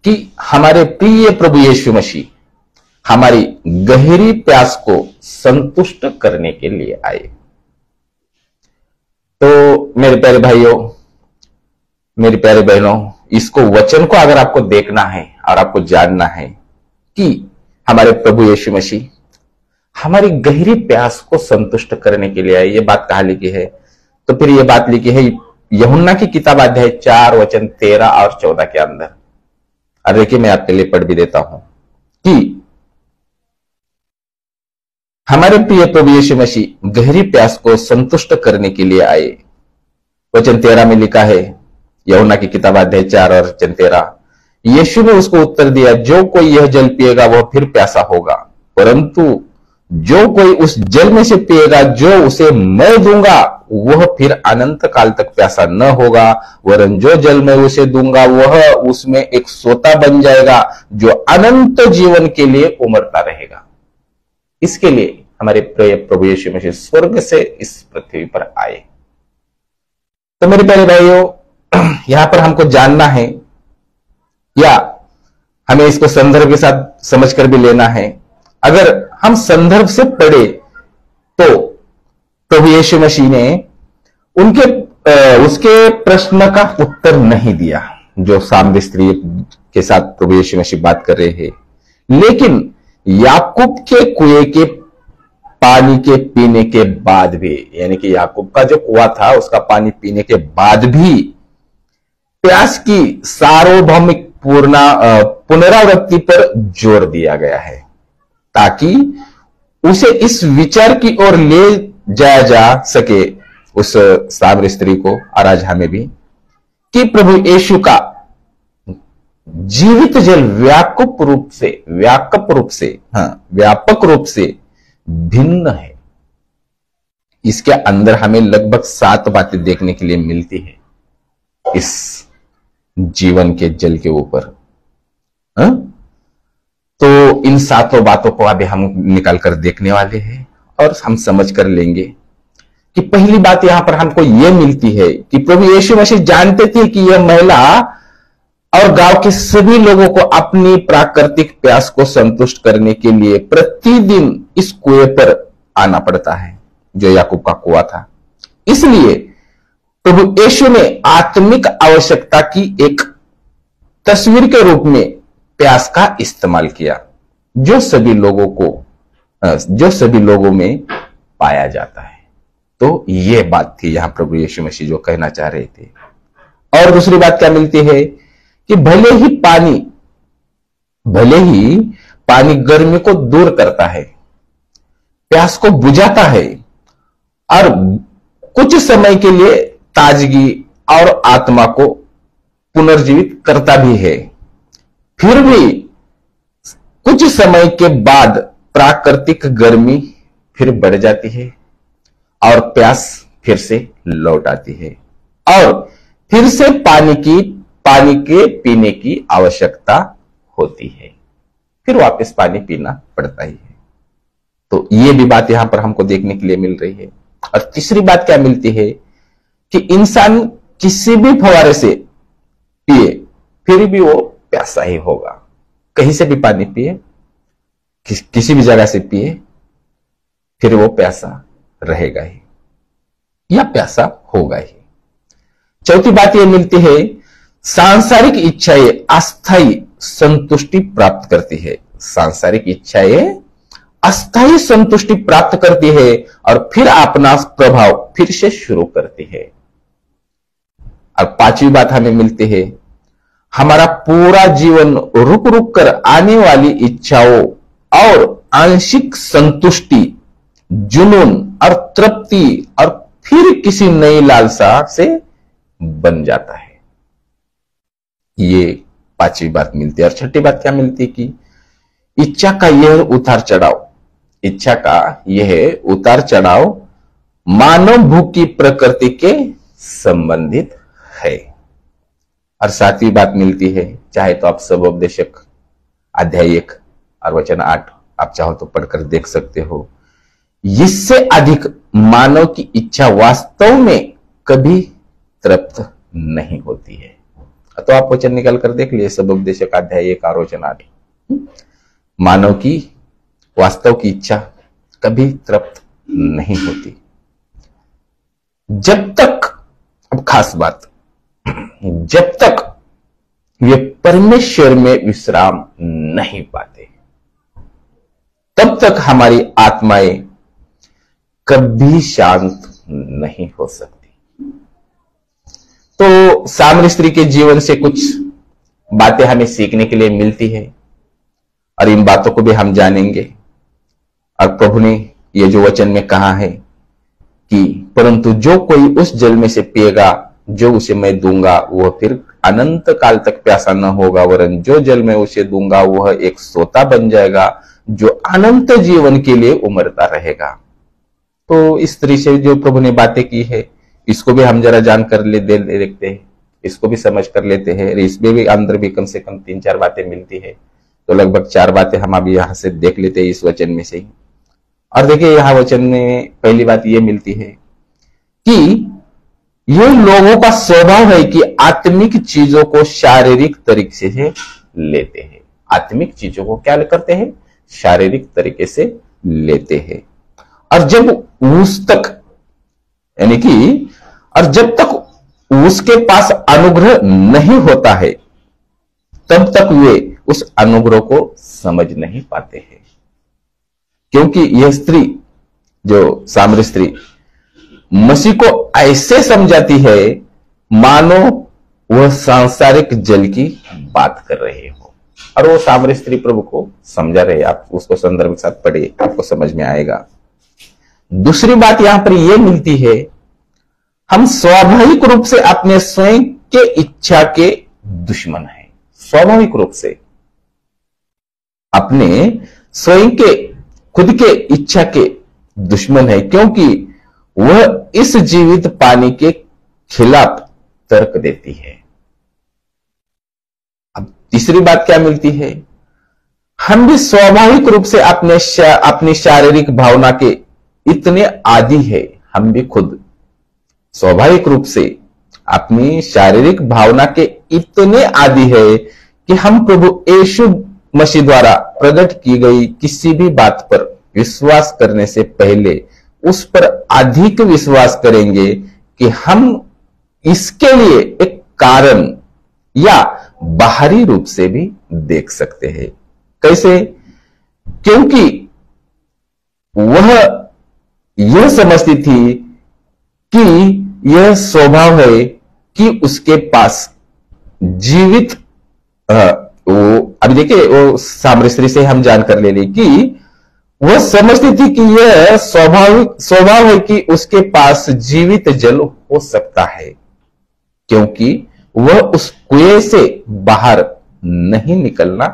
कि हमारे प्रिय प्रभु यीशु मसीह हमारी गहरी प्यास को संतुष्ट करने के लिए आए। तो मेरे प्यारे भाइयों, मेरी प्यारे बहनों, इसको वचन को अगर आपको देखना है और आपको जानना है कि हमारे प्रभु यीशु मसीह हमारी गहरी प्यास को संतुष्ट करने के लिए आए, ये बात कहां लिखी है? तो फिर ये बात लिखी है यूहन्ना की किताब अध्याय 4 वचन 13 और 14 के अंदर। और देखिए, मैं आपके लिए पढ़ भी देता हूं कि हमारे प्रिय प्रभु यीशु मसीह गहरी प्यास को संतुष्ट करने के लिए आए। वचन 13 में लिखा है, यूहन्ना की किताब अध्याय 4 और वचन 13, यीशु ने उसको उत्तर दिया, जो कोई यह जल पिएगा वह फिर प्यासा होगा, परंतु जो कोई उस जल में से पिएगा जो उसे मैं दूंगा वह फिर अनंत काल तक प्यासा न होगा, वरन जो जल मैं उसे दूंगा वह उसमें एक सोता बन जाएगा जो अनंत जीवन के लिए उमड़ता रहेगा। इसके लिए हमारे प्रिय प्रभु यीशु मसीह स्वर्ग से इस पृथ्वी पर आए। तो मेरे प्यारे भाइयों, यहां पर हमको जानना है या हमें इसको संदर्भ के साथ समझकर भी लेना है। अगर हम संदर्भ से पढ़े तो प्रभु यीशु मसीह ने उसके प्रश्न का उत्तर नहीं दिया जो सामरी स्त्री के साथ प्रभु यीशु मसीह बात कर रहे हैं, लेकिन याकूब के कुएं के पानी के पीने के बाद भी, यानी कि याकूब का जो कुआं था उसका पानी पीने के बाद भी प्यास की सार्वभौमिक पुनरावृत्ति पर जोर दिया गया है, ताकि उसे इस विचार की ओर ले जाया जा सके, उस सामरी स्त्री को और आज हमें भी, कि प्रभु यीशु का जीवित जल व्यापक रूप से भिन्न है। इसके अंदर हमें लगभग 7 बातें देखने के लिए मिलती है इस जीवन के जल के ऊपर। तो इन 7 बातों को अभी हम निकाल कर देखने वाले हैं और हम समझ कर लेंगे कि पहली बात यहां पर हमको यह मिलती है कि प्रभु यीशु मसीह जानते थे कि यह महिला और गांव के सभी लोगों को अपनी प्राकृतिक प्यास को संतुष्ट करने के लिए प्रतिदिन इस कुएं पर आना पड़ता है जो याकूब का कुआं था। इसलिए प्रभु यीशु ने आत्मिक आवश्यकता की एक तस्वीर के रूप में प्यास का इस्तेमाल किया जो सभी लोगों में पाया जाता है। तो यह बात थी यहां प्रभु यीशु मसीह जो कहना चाह रहे थे। और दूसरी बात क्या मिलती है कि भले ही पानी गर्मी को दूर करता है, प्यास को बुझाता है और कुछ समय के लिए ताजगी और आत्मा को पुनर्जीवित करता भी है, फिर भी कुछ समय के बाद प्राकृतिक गर्मी फिर बढ़ जाती है और प्यास फिर से लौट आती है और फिर से पानी के पीने की आवश्यकता होती है, फिर वापस पानी पीना पड़ता ही है। तो ये भी बात यहां पर हमको देखने के लिए मिल रही है। और तीसरी बात क्या मिलती है कि इंसान किसी भी फवारे से पिए फिर भी वो प्यासा ही होगा। कहीं से भी पानी पिए, किसी भी जगह से पिए, फिर वो प्यासा रहेगा ही या प्यासा होगा ही। चौथी बात यह मिलती है, सांसारिक इच्छाएं अस्थायी संतुष्टि प्राप्त करती है। सांसारिक इच्छाएं अस्थायी संतुष्टि प्राप्त करती है और फिर अपना प्रभाव फिर से शुरू करती है। और पांचवी बात हमें मिलती है, हमारा पूरा जीवन रुक रुक कर आने वाली इच्छाओं और आंशिक संतुष्टि, जुनून और तृप्ति और फिर किसी नई लालसा से बन जाता है। ये पांचवी बात मिलती है। और छठी बात क्या मिलती है कि इच्छा का यह उतार चढ़ाव मानव भूख की प्रकृति के संबंधित है। और सातवीं बात मिलती है, चाहे तो आप सबोपदेशक अध्याय 1 और वचन 8 आप चाहो तो पढ़कर देख सकते हो, इससे अधिक मानव की इच्छा वास्तव में कभी तृप्त नहीं होती है। तो आप वचन निकाल कर देख लिए, सबोपदेशक अध्याय 1 आलोचना आदि। मानव की वास्तव की इच्छा कभी तृप्त नहीं होती जब तक, अब खास बात, जब तक वे परमेश्वर में विश्राम नहीं पाते, तब तक हमारी आत्माएं कभी शांत नहीं हो सकती। तो सामरी स्त्री के जीवन से कुछ बातें हमें सीखने के लिए मिलती है और इन बातों को भी हम जानेंगे। और प्रभु ने ये जो वचन में कहा है कि परंतु जो कोई उस जल में से पिएगा जो उसे मैं दूंगा, वह फिर अनंत काल तक प्यासा न होगा, वरन जो जल में उसे दूंगा वह एक सोता बन जाएगा जो अनंत जीवन के लिए उमड़ता रहेगा। तो इस तरह से जो प्रभु ने बातें की है, इसको भी हम जरा जान कर देखते हैं, इसको भी समझ कर लेते हैं। इसमें भी अंदर भी कम से कम 3-4 बातें मिलती है। तो लगभग 4 बातें हम अभी यहां से देख लेते हैं इस वचन में से ही। और देखिए यहां वचन में पहली बात यह मिलती है कि ये लोगों का स्वभाव है कि आत्मिक चीजों को शारीरिक तरीके से लेते हैं। आत्मिक चीजों को क्या करते हैं? शारीरिक तरीके से लेते हैं। और जब उस तक यानी कि और जब तक उसके पास अनुग्रह नहीं होता है तब तक वे उस अनुग्रह को समझ नहीं पाते हैं। क्योंकि यह स्त्री, जो सामरी स्त्री, मसीह को ऐसे समझाती है मानो वह सांसारिक जल की बात कर रहे हो, और वो सामरी स्त्री प्रभु को समझा रहे। आप उसको संदर्भ के साथ पढ़िए, आपको समझ में आएगा। दूसरी बात यहां पर यह मिलती है, हम स्वाभाविक रूप से अपने स्वयं के इच्छा के दुश्मन हैं। स्वाभाविक रूप से अपने स्वयं के खुद के इच्छा के दुश्मन है, क्योंकि वह इस जीवित पानी के खिलाफ तर्क देती है। अब तीसरी बात क्या मिलती है, हम भी स्वाभाविक रूप से अपनी शारीरिक भावना के इतने आदी है, हम भी खुद स्वाभाविक रूप से अपनी शारीरिक भावना के इतने आदी है कि हम प्रभु यीशु मसीह द्वारा प्रकट की गई किसी भी बात पर विश्वास करने से पहले उस पर अधिक विश्वास करेंगे कि हम इसके लिए एक कारण या बाहरी रूप से भी देख सकते हैं। कैसे? क्योंकि वह यह समझती थी कि यह स्वभाव है कि उसके पास जीवित अभी देखिए वो सामरी स्त्री से हम जानकर ले ली कि वह समझती थी कि यह स्वभाव है कि उसके पास जीवित जल हो सकता है, क्योंकि वह उस कुएं से बाहर नहीं निकलना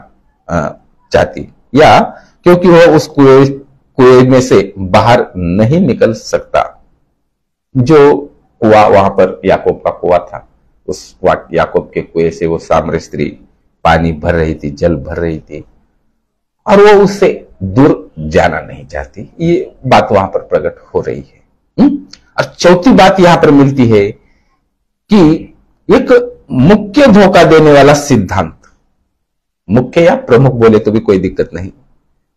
चाहती, या क्योंकि वह उस कुएं में से बाहर नहीं निकल सकता। जो कुआं वहां पर याकूब का कुआं था, उस याकूब के कुएं से वो सामरी स्त्री पानी भर रही थी, जल भर रही थी, और वो उससे दूर जाना नहीं चाहती। ये बात वहां पर प्रकट हो रही है। और चौथी बात यहां पर मिलती है कि एक मुख्य धोखा देने वाला सिद्धांत, मुख्य या प्रमुख बोले तो भी कोई दिक्कत नहीं,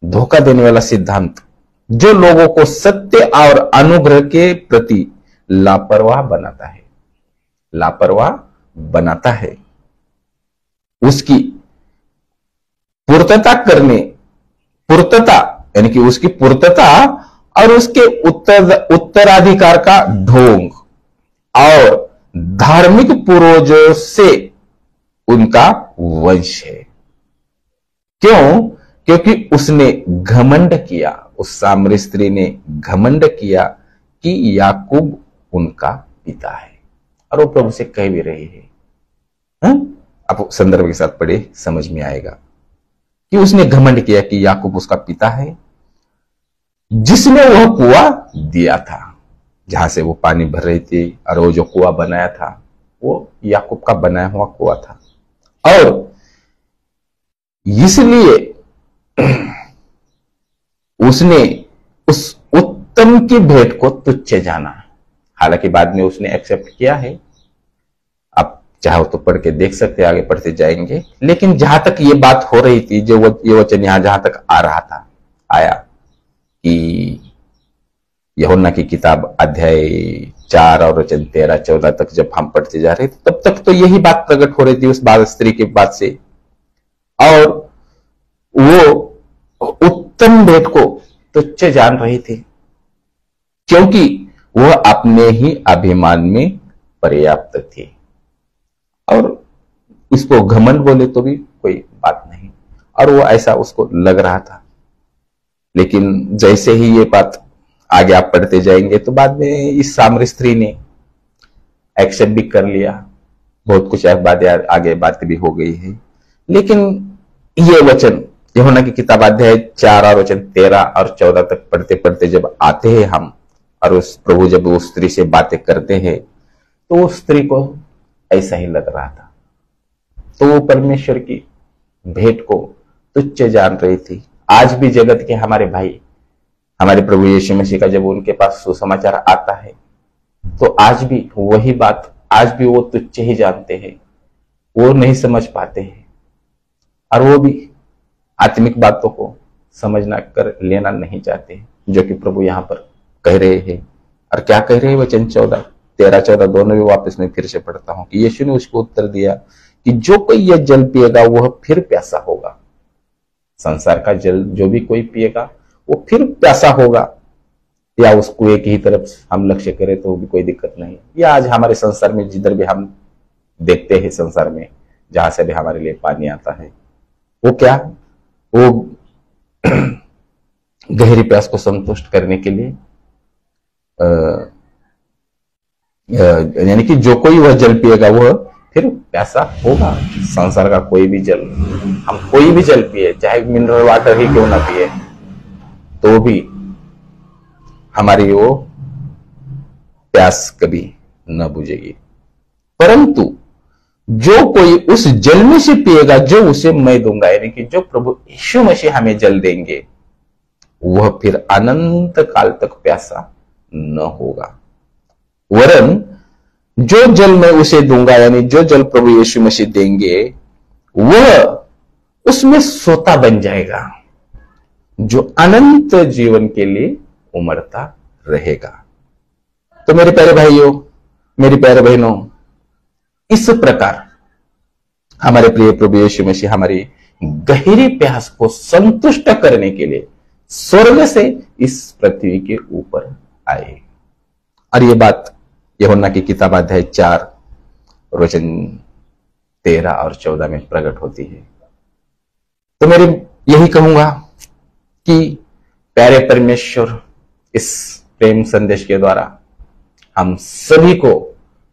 धोखा देने वाला सिद्धांत जो लोगों को सत्य और अनुग्रह के प्रति लापरवाह बनाता है, उसकी पूर्तता यानी कि उसकी पूर्तता और उसके उत्तराधिकार का ढोंग और धार्मिक पूर्वजों से उनका वंश है। क्यों? क्योंकि उसने घमंड किया, उस सामरी स्त्री ने घमंड किया कि याकूब उनका पिता है, और वो प्रभु से कह भी रही है। आप संदर्भ के साथ पढ़े, समझ में आएगा कि उसने घमंड किया कि याकूब उसका पिता है, जिसने वह कुआं दिया था जहां से वो पानी भर रही थी, और वो जो कुआं बनाया था वो याकूब का बनाया हुआ कुआं था। और इसलिए उसने उस उत्तम की भेंट को तुच्छ जाना। हालांकि बाद में उसने एक्सेप्ट किया है। अब चाहे तो पढ़ के देख सकते, आगे पढ़ते जाएंगे। लेकिन जहां तक ये बात हो रही थी, जो ये वचन यहां जहां तक आ रहा था, आया कि यूहन्ना की किताब अध्याय 4 और वचन 13-14 तक जब हम पढ़ते जा रहे थे, तब तक तो यही बात प्रकट हो रही थी उस बाल स्त्री के बात से। और वो उत्तम भेंट को तुच्छ जान रही थी, क्योंकि वह अपने ही अभिमान में पर्याप्त थी। और इसको घमंड बोले तो भी कोई बात नहीं, और वो ऐसा उसको लग रहा था। लेकिन जैसे ही ये बात आगे आप पढ़ते जाएंगे तो बाद में इस सामरी स्त्री ने एक्सेप्ट भी कर लिया, बहुत कुछ आगे बात भी हो गई है। लेकिन ये वचन यूहन्ना की किताब अध्याय 4 और वचन 13 और 14 तक पढ़ते पढ़ते जब आते हैं हम, और उस प्रभु जब उस स्त्री से बातें करते हैं, तो उस स्त्री को ऐसा ही लग रहा था। तो वो परमेश्वर की भेंट को तुच्छ जान रही थी। आज भी जगत के हमारे भाई, हमारे प्रभु यीशु मसीह का जब उनके पास सुसमाचार आता है, तो आज भी वही बात, आज भी वो तुच्छ ही जानते हैं, वो नहीं समझ पाते हैं, और वो भी आत्मिक बातों को समझना कर लेना नहीं चाहते, जो कि प्रभु यहां पर कह रहे हैं। और क्या कह रहे हैं वचन 13-14 दोनों भी वापस में फिर से पढ़ता हूं कि यीशु ने उसको उत्तर दिया कि जो कोई यह जल पिएगा वह फिर प्यासा होगा। संसार का जल जो भी कोई पिएगा वो फिर प्यासा होगा। या उसको एक ही तरफ हम लक्ष्य करें तो भी कोई दिक्कत नहीं। या आज हमारे संसार में जिधर भी हम देखते हैं, संसार में जहां से भी हमारे लिए पानी आता है, वो क्या, वो गहरी प्यास को संतुष्ट करने के लिए, यानी कि जो कोई वह जल पिएगा वह फिर प्यासा होगा। संसार का कोई भी जल, हम कोई भी जल पिए, चाहे मिनरल वाटर ही क्यों ना पिए, तो भी हमारी वो प्यास कभी न बुझेगी। परंतु जो कोई उस जल में से पिएगा जो उसे मैं दूंगा, यानी कि जो प्रभु यीशु मसीह हमें जल देंगे, वह फिर अनंत काल तक प्यासा न होगा। वरन जो जल मैं उसे दूंगा, यानी जो जल प्रभु यीशु मसीह देंगे, वह उसमें सोता बन जाएगा, जो अनंत जीवन के लिए उमड़ता रहेगा। तो मेरे प्यारे भाइयों, मेरी प्यारे बहनों, इस प्रकार हमारे प्रिय प्रभु यीशु मसीह हमारी गहरी प्यास को संतुष्ट करने के लिए स्वर्ग से इस पृथ्वी के ऊपर आए। और ये बात यूहन्ना की किताब अध्याय 4 वचन 13 और 14 में प्रकट होती है। तो मेरे यही कहूंगा कि प्यारे परमेश्वर इस प्रेम संदेश के द्वारा हम सभी को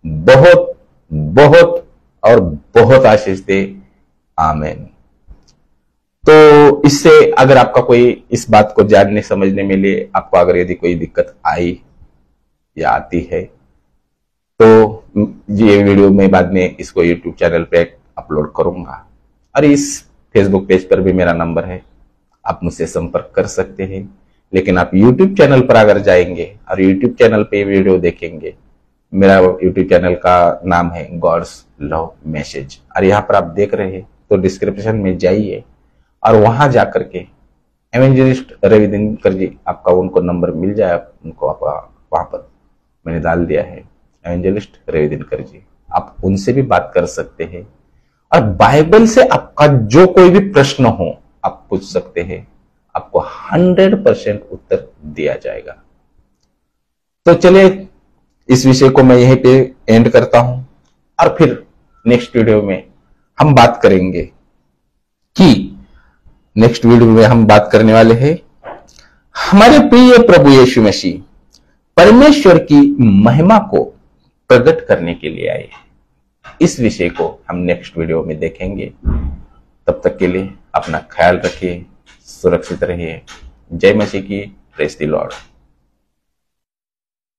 बहुत बहुत और बहुत आशीष दे। आमीन। तो इससे अगर आपका कोई इस बात को जानने समझने में लिए आपको अगर यदि कोई दिक्कत आई या आती है, तो ये वीडियो मैं बाद में इसको YouTube चैनल पे अपलोड करूंगा, और इस फेसबुक पेज पर भी मेरा नंबर है, आप मुझसे संपर्क कर सकते हैं। लेकिन आप YouTube चैनल पर अगर जाएंगे और YouTube चैनल पे वीडियो देखेंगे, मेरा YouTube चैनल का नाम है गॉड्स लव मैसेज, और यहाँ पर आप देख रहे हैं तो डिस्क्रिप्शन में जाइए और वहां जाकर के एवेंजलिस्ट रवि दिनकर जी, आपका उनको नंबर मिल जाए, उनको आप वहां पर मैंने डाल दिया है, एवेंजलिस्ट रवि दिनकर जी, आप उनसे भी बात कर सकते हैं। और बाइबल से आपका जो कोई भी प्रश्न हो आप पूछ सकते हैं, आपको 100% उत्तर दिया जाएगा। तो चलिए इस विषय को मैं यहीं पे एंड करता हूं, और फिर नेक्स्ट वीडियो में हम बात करेंगे कि नेक्स्ट वीडियो में हम बात करने वाले हैं हमारे प्रिय प्रभु यीशु मसीह परमेश्वर की महिमा को प्रकट करने के लिए आए। इस विषय को हम नेक्स्ट वीडियो में देखेंगे। तब तक के लिए अपना ख्याल रखिए, सुरक्षित रहिए। जय मसीह की, प्रेज द लॉर्ड।